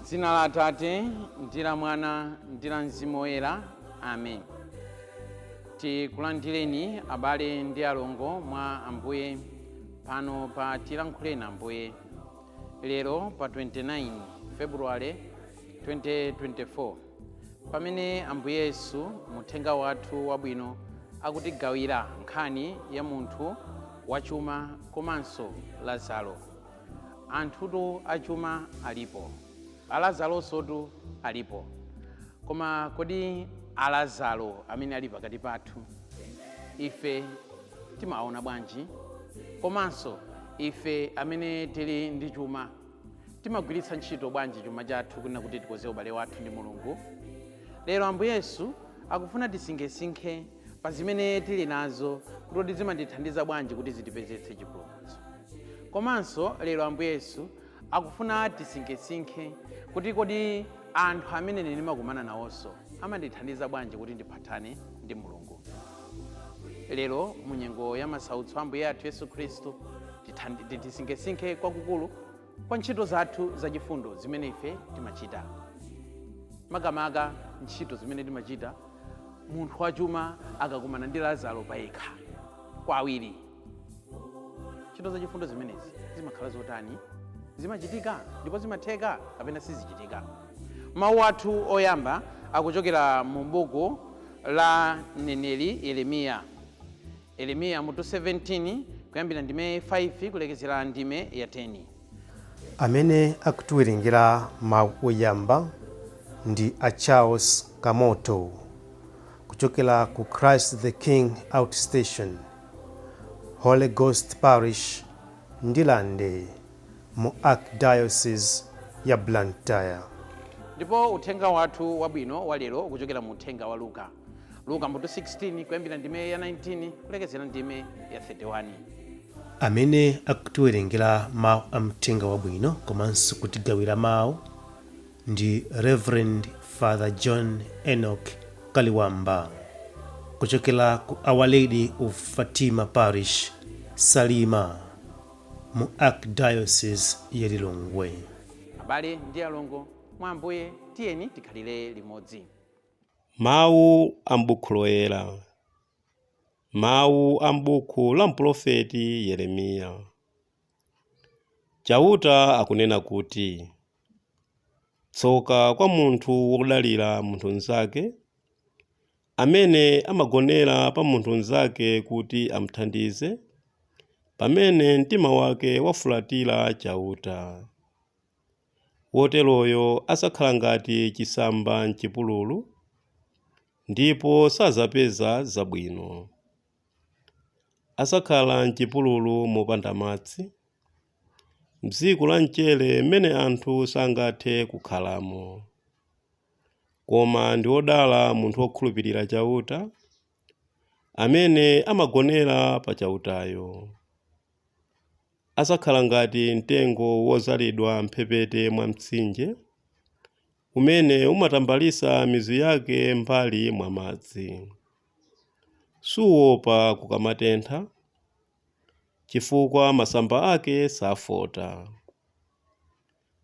Dzina la Atate, ndi la Mwana, ndi la Mzimu Woyera. Amen. Tikulandireni abale ndi alongo mwa Ambuye pano pa Tiyankhuleni AMBUYE. Lero pa 29 February 2024 pamene Ambuye Yesu muthenga wathu wabwino akutigawira nkhani ya munthu wachuma komanso Lazaro. Anthutu achuma alipo, Alazarosotu alipo, koma kodi Alazaro amene ali pakati pathu ife timaona bwanji? Komanso ife amene tili ndi chuma timagwiritsa ntchito bwanji chuma chathu kunena kuti tikoze ubale wathu ndi Mulungu? Lero Ambuye Yesu akufuna tisinkhesinkhe pa zimene tili nazo kuti zimandithandiza bwanji kuti zitipezetse chipulumutso. Komanso lero Ambuye Yesu akufuna tisinkhesinkhe kuti kodi anthu amene ndimakumana nawonso amandithandiza bwanji kuti ndiphatane ndi Mulungu. Lero munyengo ya masautso Ambuye athu Yesu Khristu tisinkhesinkhe kwakukulu kwa ntchito zathu zachifundo zimene ife timachita. Makamaka ntchito zimene timachita munthu wachuma akakumana ndi Lazaro payekha kwa awiri. Ntchito zachifundo zimenezi zimakhala zotani? Zimachitika ndipo zimatheka kapena sizichitika? Mawu athu oyamba akuchokera mu buku la mneneri Yeremiya mutu 17 kuyambira ndime 5 kulekezera ndime ya 10. Amene akutiwerengera mawu oyamba ndi a Charles Kamoto kuchokera ku Christ the King Outstation, Holy Ghost Parish, Ndilande, mu Archdiocese ya Blantyre. Ndipo uthenga wathu wabwino walero ukuchokera mu uthenga wa Luka mutu 16 kuyambira ndime ya 19 kulekezera ndime ya 31. Amene akutiwerengera mawu a mthenga wabwino komanso kutigawira mawu ndi Reverend Father John Enoch Kaliwamba kuchokera ku Our Lady of Fatima Parish, Salima, mu Archdiocese ya Lilongwe. Abale ndi alongo mwa Ambuye, tiyeni tikhalire limodzi. Mawu a m'buku loyera. Mawu a m'buku la mprofeti Yeremiya. Chauta akunena kuti, tsoka kwa munthu wodalira munthu mnzake, amene amagonera pa munthu mnzake kuti amuthandize, pamene mtima wake wafulatira chauta. Woteroyo asakhala ngati chisamba m'chipululu, ndipo sazapeza zabwino. Asakhala m'chipululu mopanda madzi, m'dziko la mchere m'mene anthu sangathe kukhalamo. Koma ndi wodala munthu wokhulupirira chauta, amene amagonera pa chautayo. Asakhala ngati mtengo wozalidwa mphepete mwa mtsinje, umene umatambalisa mizu yake mbali mwa madzi. Suopa kukamatentha, chifukwa masamba ake safota.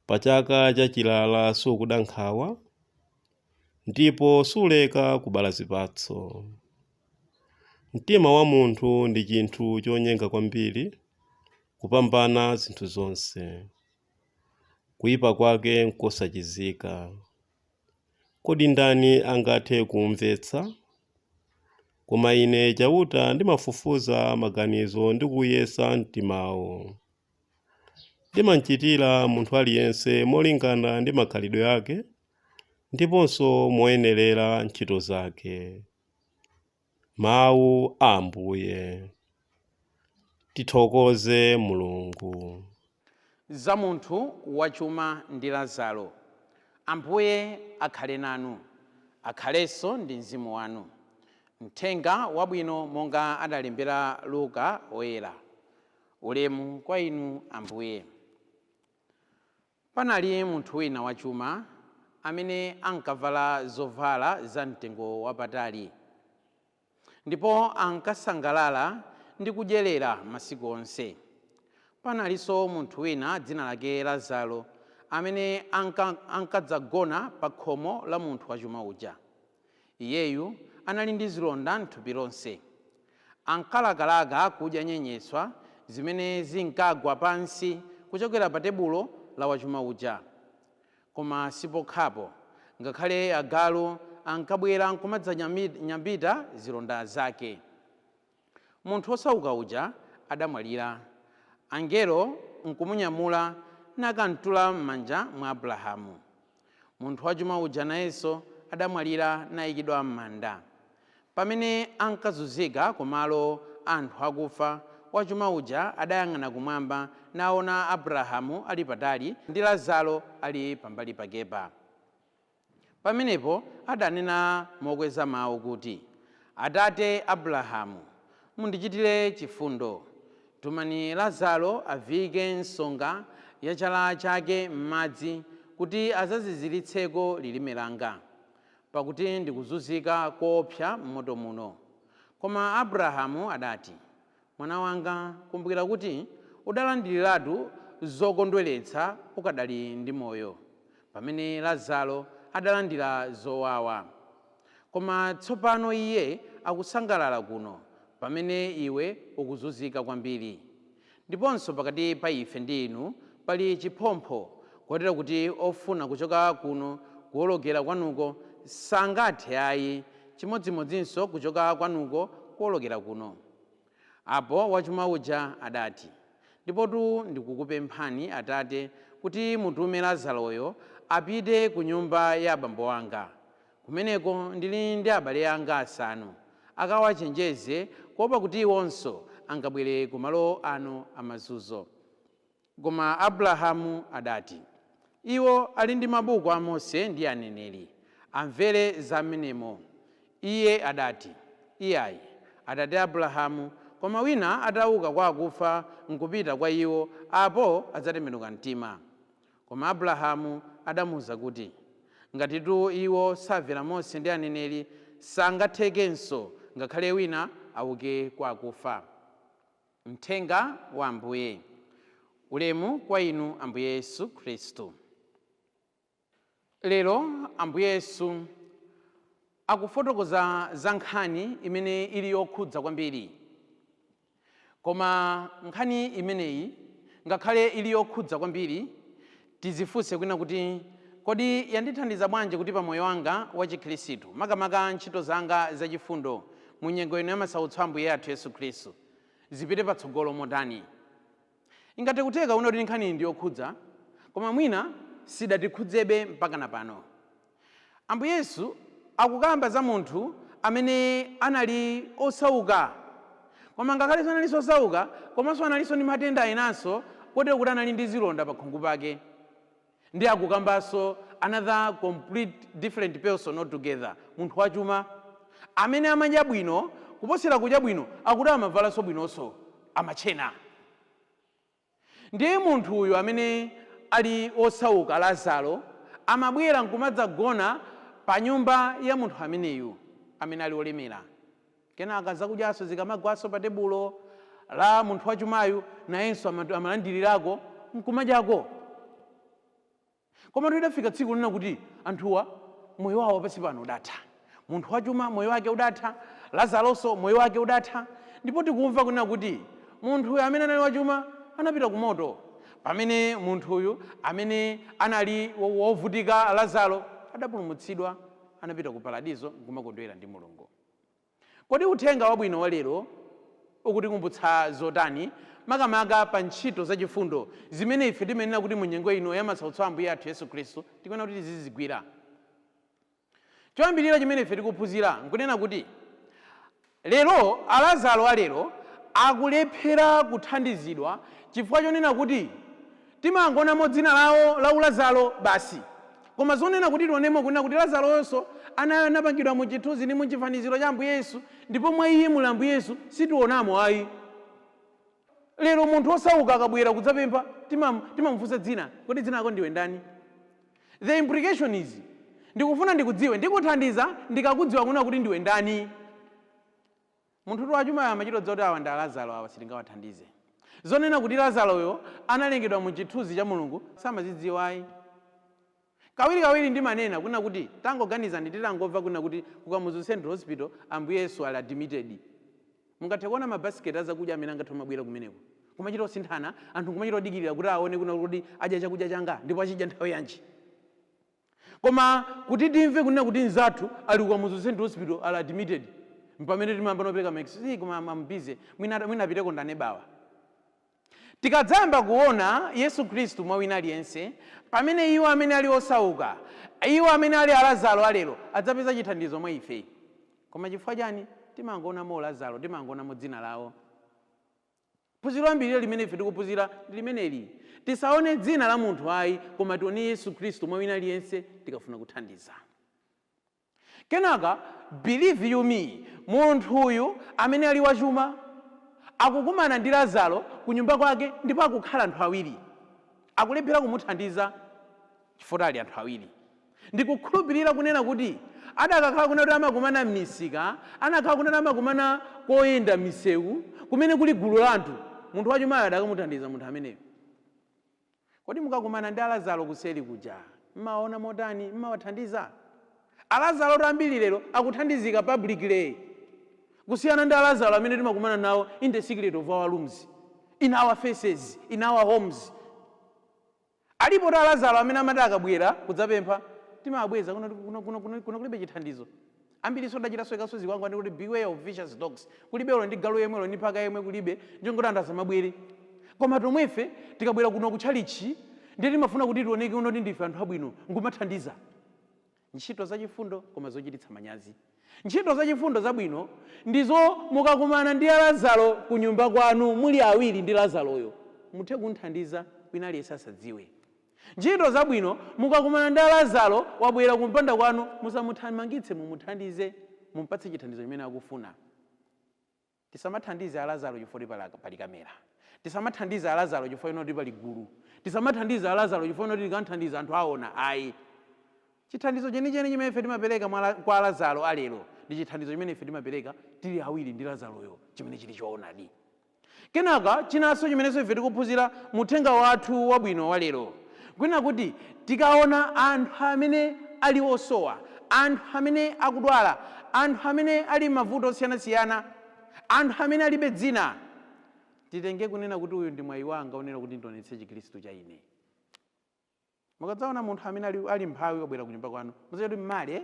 Pa chaka cha chilala sukuda nkhawa, ndipo suleka kubala zipatso. Mtima wa munthu ndi chinthu chonyenga kwambiri kupambana zinthu zonse. Kuyipa kwake nkosachizika. Kodi ndani angathe kumvetsa? Koma ine chauta ndimafufuza maganizo ndi kuyesa mtimawo. Ndimachitira munthu aliyense molingana ndi makhalidwe yake, ndiponso moyenerera ntchito zake. Mawu a Ambuye. Tithokoze Mulungu. Za munthu wachuma ndi Lazaro. Ambuye akhale nanu, akhalenso ndi mzimu wanu. Mthenga wabwino monga adalembera Luka woyera. Ulemu kwa inu Ambuye. Panali munthu wina wachuma amene ankavala zovala za mtengo wapatali, ndipo ankasangalala ndi kudyerera masiku onse. Panalinso munthu wina dzina lake Lazaro amene ankadzagona pa khomo la munthu wachuma uja. Iyeyu anali ndi zilonda m'thupi lonse, ankalakalaka kudya nyenyeswa zimene zinkagwa pansi kuchokera pa tebulo la wachuma uja. Koma sipokhapo, ngakhale agalu ankabwera nkumadzanyambita zilonda zake. Munthu osauka uja adamwalira. Angelo nkumunyamula nakantula m'manja mwa Abrahamu. Munthu wachuma uja nayenso adamwalira nayikidwa m'manda. Pamene ankazunzika kumalo anthu akufa, wachuma uja adayang'ana kumwamba naona Abrahamu ali patali ndi Lazaro ali pambali pakepa. Pamenepo adanena mokweza mawu kuti, Atate Abrahamu, mundichitire chifundo, tumani Lazaro aviyike nsonga ya chala chake m'madzi kuti azaziziritseko lilime langa, pakuti ndikuzunzika koopsa m'moto muno. Koma Abrahamu adati, mwana wanga, kumbukira kuti udalandiriratu zokondweretsa ukadali ndi moyo, pamene Lazaro adalandira zowawa. Koma tsopano iye akusangalala kuno, pamene iwe ukuzunzika kwambiri. Ndiponso pakati pa ife ndi inu pali chiphompho, kotera kuti ofuna kuchoka kuno kuwolokera kwanuko sangathe ayi, chimodzimodzinso kuchoka kwanuko kuwolokera kuno. Apo wachuma uja adati, ndipotu ndikukupemphani Atate kuti mutume Lazaroyo apite ku nyumba ya abambo anga. Kumeneko ndili ndi abale anga asanu, akawachenjeze kuopa kuti iwonso angabwere ku malo ano amazunzo. Koma Abrahamu adati, iwo ali ndi mabuku a Mose ndi aneneri, amvere za menemo. Iye adati, iyayi, Atate Abrahamu, koma wina atauka kwa akufa nkupita kwa iwo, apo adzatembenuka mtima. Koma Abrahamu adamuwuza kuti, ngatitu iwo samvera Mose ndi aneneri, sangathekenso ngakhale wina auke kwa akufa. Mthenga wa Ambuye. Ulemu kwa inu Ambuye Yesu Khristu. Lero Ambuye Yesu akufotokoza za nkhani imene ili yokhudza kwambiri. Koma nkhani imeneyi ngakhale ili yokhudza kwambiri, tizifunse kwina kuti kodi yandithandiza bwanji kuti pa moyo wanga wa Chikhristu, makamaka ntchito zanga zachifundo mu nyengo ino ya masautso a Ambuye athu Yesu Khristu, zipite patsogolo motani? Ingathe kuteka kuti nkhani ndi yokhudza, koma mwina sidatikhudzebe mpaka na pano. Ambuye Yesu akukamba za munthu amene anali osauka, koma ngakhale sanalinso osauka, komanso analinso ndi matenda enanso, kotero kuti anali ndi zilonda pa khungu pake. Ndi akukambanso another complete different person altogether, munthu wachuma amene amadya bwino kuposera kudya bwino, akuti amavalanso bwinonso, amachena. Ndiye munthu uyu amene ali osauka, Lazaro, amabwera nkumadzagona pa nyumba ya munthu ameneyu amene ali olemera. Kenaka zakudyaso zikamagwaso pa tebulo la munthu wachumayu, nayenso amalandirirako nkumadyako. Koma tidafika tsiku lina kuti anthuwa moyo wawo pansi pano udatha. Munthu wachuma moyo wake udatha, Lazaronso moyo wake udatha, ndipo tikumva kunena kuti munthu amene anali wachuma anapita ku moto, pamene munthu uyu amene anali wovutika, Lazaro, adapulumutsidwa, anapita ku paradizo nkumakondwera ndi Mulungu. Kodi uthenga wabwino wa lero ukutikumbutsa zotani, makamaka pa ntchito zachifundo zimene ife timenena kuti mu nyengo ino ya masautso a Ambuye athu Yesu Khristu tikuona kuti tizizigwira? Choyambirira chimene ife tikuphunzira nkunena kuti lero Lazaro alero akulephera kuthandizidwa chifukwa chonena kuti timangonamo dzina lawo la Lazaro basi, koma zonena kuti tionemo kunena kuti Lazaroyonso anapangidwa mu chithunzi ndi mu chifaniziro cha Ambuye Yesu, ndipo mwa iye muli Ambuye Yesu sitionamo ayi. Lero munthu osauka akabwera kudzapempha timamufunsa dzina, kodi dzina lako ndiwe ndani? The implication is ndikufuna ndikudziwe, ndikuthandiza ndikakudziwa kuna kuti ndiwe ndani. Munthu wachuma amachita kuti awa ndi Lazaro awa sitingawathandize. Zonena kuti Lazaroyo analengedwa mu chithunzi cha Mulungu samazidziwa ayi. Kawiri ndimanena kuna kuti tangoganiza nditangomva kuna kuti kukamuzu Central Hospital Ambuye Yesu ali admitted. Mungathe kuona mabasiketi azakudya amene angathe mabwera kumeneko. Kumachita kusinthana, anthu kumachita kudikirira kuti aone kuna kuti adya chakudya changa ndipo achidya nthawi yanji. Koma kuti timve kunena kuti nzathu ali kukamuzu Central Hospital ali admitted. Mpamene timayamba nopereka maexi koma mambize mwina apiteko ndanebawa. Tikadzamba kuona Yesu Khristu mwa wina aliyense, pamene iwo amene ali osauka, iwo amene ali Lazaro alero adzapeza chithandizo mwa ife. Koma chifukwa chani timangoona mo Lazaro, timangoona mo dzina lawo. Phunziro ambiri limene ife tikuphunzira ndi limeneli. Tisaone dzina la munthu ayi, koma tione Yesu Khristu mwa wina aliyense tikafuna kuthandiza. Kenaka, believe you me, munthu uyu amene ali wachuma akukumana ndi Lazaro ku nyumba kwake ndipo akukhala anthu awiri. Akulephera kumuthandiza chifukwa ali anthu awiri. Ndikukhulupirira kunena kuti adakakhala kunena kuti amakumana m'misika, anakhala kunena amakumana koyenda misewu, kumene kuli gulu la anthu, munthu wachumayo adakamuthandiza munthu ameneyo. Kodi mukakumana ndi Lazaro kuseri kuja, mmaona motani, mmawathandiza? Lazaro ambiri lero akuthandizika publicly. Kusiyana ndi Lazaro amene timakumana nawo in the secret of our rooms, in our faces, in our homes. Alipo Lazaro amene amati akabwera kudzapempha timabweza kuna kulibe chithandizo. Ambiri sodachita sweka zikwangwa ndi kuti beware of vicious dogs. Kulibe olo ndi galu yemwe ndi phaka yemwe kulibe njongoti anthu asamabwere. Koma tomwefe tikabwera kuno kutchalichi ndiye timafuna kuti tioneke kuti ndife anthu abwino ngumathandiza. Ntchito zachifundo koma zochititsa manyazi. Ntchito zachifundo zabwino ndizo mukakumana ndi Lazaro ku nyumba kwanu muli awiri ndi Lazaroyo muthe kunthandiza wina aliyense asadziwe. Ntchito zabwino mukakumana ndi Lazaro wabwera kumpanda kwanu musamuthamangitse, mumuthandize, mumpatse chithandizo chimene akufuna. Tisamathandize Lazaro chifukwa pali kamera. Tisamathandize Lazaro chifukwa pali gulu. Tisamathandize Lazaro chifukwa tikanthandiza anthu aona ayi. Chithandizo chenicheni chimene ife timapereka kwa Lazaro alero ndi chithandizo chimene ife timapereka tili awiri ndi Lazaroyo chimene chili choonadi. Kenaka chinanso chimenenso ife tikuphunzira muthenga wathu wabwino walero kwina kuti tikaona anthu amene ali osowa, anthu amene akudwala, anthu amene ali mavuto osiyanasiyana, anthu amene alibe dzina, titenge kunena kuti uyu ndi mwayi wanga unena kuti ndionetse Chikhristu cha ine. Mukadzaona munthu amene ali mphawi wabwera ku nyumba kwanu muziye kuti mmale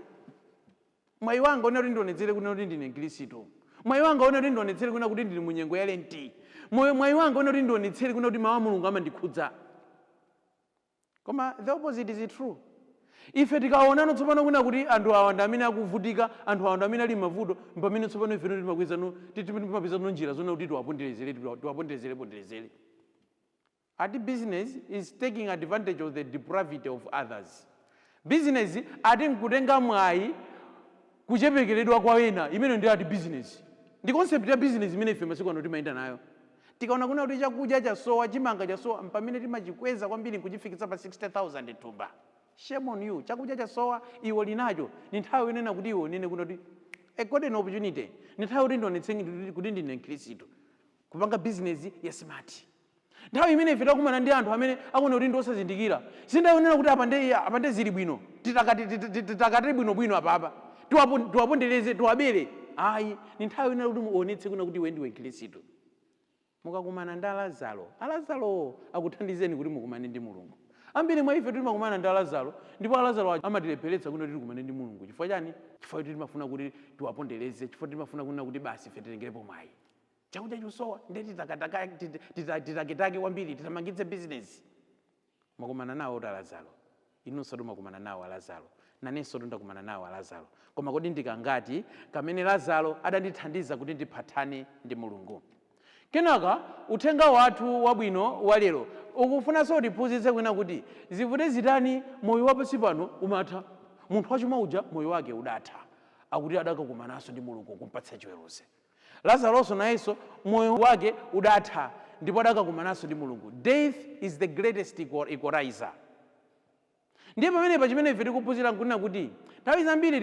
mwayi wanga unena kuti ndionetsere kunena kuti ndine Mkhristu. Mwayi wanga unena kuti ndionetsere kunena kuti ndili mu nyengo ya Lent. Mwayi wanga unena kuti ndionetsere kunena kuti mawu a Mulungu amandikhudza. Koma the opposite is true. Ife tikaonano tsopano kunena kuti anthu awa ndi amene akuvutika, anthu awa ndi amene ali mavuto, mpamene tsopano ife timapezano njira zona kuti tiwaponderezere. Ati business is taking advantage of the depravity of others. Business ati nkutenga mwayi kuchepekeredwa kwa wena, imene ndi ati business. Ndi concept ya business imene ife masiku ano timayenda nayo. Tikaona kuna kuti chakudya chasowa, chimanga chasowa, mpamene timachikweza kwambiri kuchifikitsa pa 60,000 thumba. Shame on you. Chakudya chasowa iwo linacho. Ni nthawi inena kuti iwo nene kuna kuti a golden opportunity. Ni nthawi kuti ndionetseni kuti ndine Mkhristu. Kupanga business ya smart. Nthawi imene ife takumana ndi anthu amene akuona kuti ndosazindikira. Sindaonera kuti apande zili bwino. Titakati bwino apapa. Tiwapondereze, tiwabere. Ayi, ni nthawi inena kuti muonetse kuna kuti iwe ndiwe Mkhristu. Mukakumana ndi Lazaro akuthandizeni kuti mukumane ndi Mulungu. Ambiri mwa ife timakumana ndi Lazaro, ndipo Lazaro amatilepheretsa kuti tikumane ndi Mulungu. Chifukwa chani? Chifukwa kuti timafuna kuti tiwapondereze, chifukwa timafuna kunena kuti basi ife tilengerepo mwayi. Chakudya chosowa ndi titaketake kwambiri titamangitse business. Mukumana nawo Lazaro. Inunso mukumana nawo Lazaro. Nanenso ndakumana nawo Lazaro. Koma kodi ndikangati kamene Lazaro adandithandiza kuti ndiphatane ndi Mulungu. Kenaka uthenga wathu wabwino walero ukufunanso tiphunzitse kwina kuti zivute zitani moyo wapansi pano umatha, munthu wachuma uja moyo wake udatha, akuti adakakumananso ndi Mulungu kumpatsa chiweruzo. Lazaronso nayenso moyo wake udatha ndipo adakakumananso ndi Mulungu. Death is the greatest equalizer. Ndiye pamenepa chimene ife tikuphunzira nkunena kuti nthawi zambiri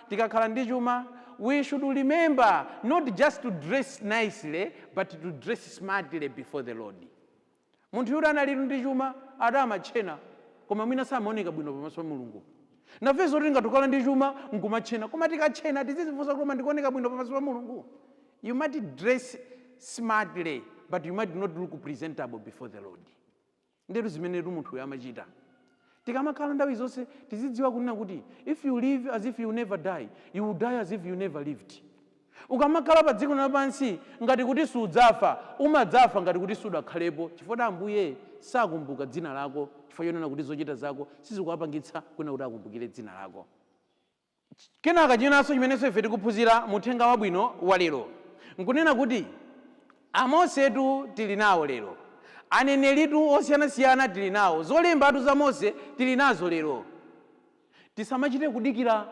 tikakhala ndi chuma, we should remember not just to dress nicely but to dress smartly before the Lord. Munthu yule anali ndi chuma amatchena koma mwina samaoneka bwino pamaso pa Mulungu. Nafeso kuti ngatukhala ndi chuma nkumatchena koma tikatchena tizizifunsa koma ndikuoneka bwino pamaso pa Mulungu. You might dress smartly but you might not look presentable before the Lord. Ndero zimene munthu uyo amachita. Tikamakhala nthawi zonse tizidziwa kunena kuti if you live as if you never die, you will die as if you never lived. Ukamakhala pa dziko lapansi ngati kuti sudzafa, umadzafa ngati kuti sudakhalepo, chifukwa Ambuye sakumbukira dzina lako, chifukwa chonena kuti zochita zako sizikuwapangitsa kunena kuti akumbukire dzina lako. Kenaka chinanso chimenenso ife tikuphunzira muthenga wabwino wa lero nkunena kuti Amosetu tili nawo lero, aneneritu osiyanasiyana tili nawo, zolembatu za Mose tili nazo lero. Tisamachite kudikira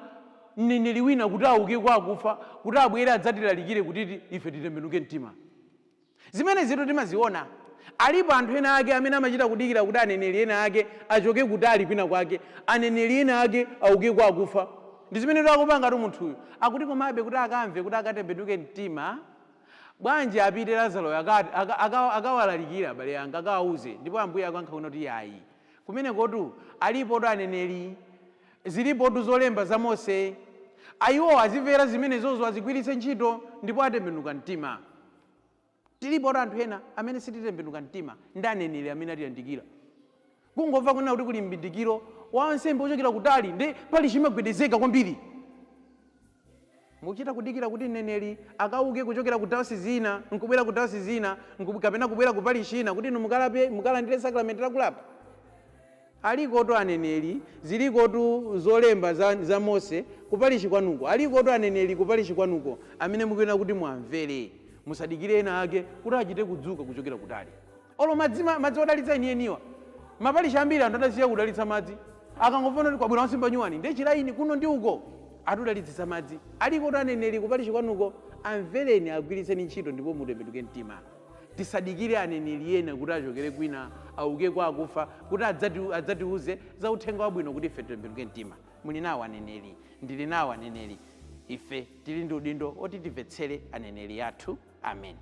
mneneri wina kuti auke kwa akufa kuti abwere adzatilalikire kuti ife titembenuke mtima. Zimene zitu timaziona. Alipo anthu ena ake amene amachita kudikira kuti aneneri ena ake achoke kutali kwina kwake, aneneri ena ake auke kwa akufa. Ndi zimene tikupanga tu munthuyu akuti komabe kuti akamve kuti akatembenuke mtima, bwanji apite Lazaro akawalalikira abale yanga akawauze, ndipo Ambuye akankha kuti yayi kumene kotu alipo tu aneneri, zilipo tu zolemba za Mose, ayiwo azimvera zimene zozo azigwiritse ntchito ndipo atembenuka mtima. Tilipo tu anthu ena amene sititembenuka mtima ndi aneneri amene atiyandikira. Kungomva kunena kuti kuli mbindikiro wa ansembe ochokera kutali ndi pali chimagwedezeka kwambiri. Mukuchita kudikira kuti mneneri akauke kuchokera ku dayosisi ina nkubwera ku dayosisi ina kapena kubwera ku Parish ina kuti inu mukalandire sakramenti la kulapa. Aliko tu aneneri, ziliko tu zolemba za Mose ku Parish kwanuko, aliko tu aneneri ku Parish kwanuko amene mukuyenera kuti muamvere, musadikire ena ake kuti achite kudzuka kuchokera kutali. Olo madzi odalitsa enieniwa, maparish ambiri anthu adasiya kudalitsa madzi, akangofuna kuti kwabwera wansembe nyuwani ndi chilaini kuno ndi uko atudalitsitsa madzi. Aliko tu aneneri ku Parish kwanuko, amvereni agwiritseni ntchito ndipo mutembenuke mtima. Tisadikire aneneri ena kuti achokere kwina auke kwa akufa kuti adzatiuze za uthenga wabwino kuti ife titembenuke mtima. Muli nawo aneneri, ndili nawo aneneri, ife tili ndi udindo oti timvetsere aneneri athu. Amen.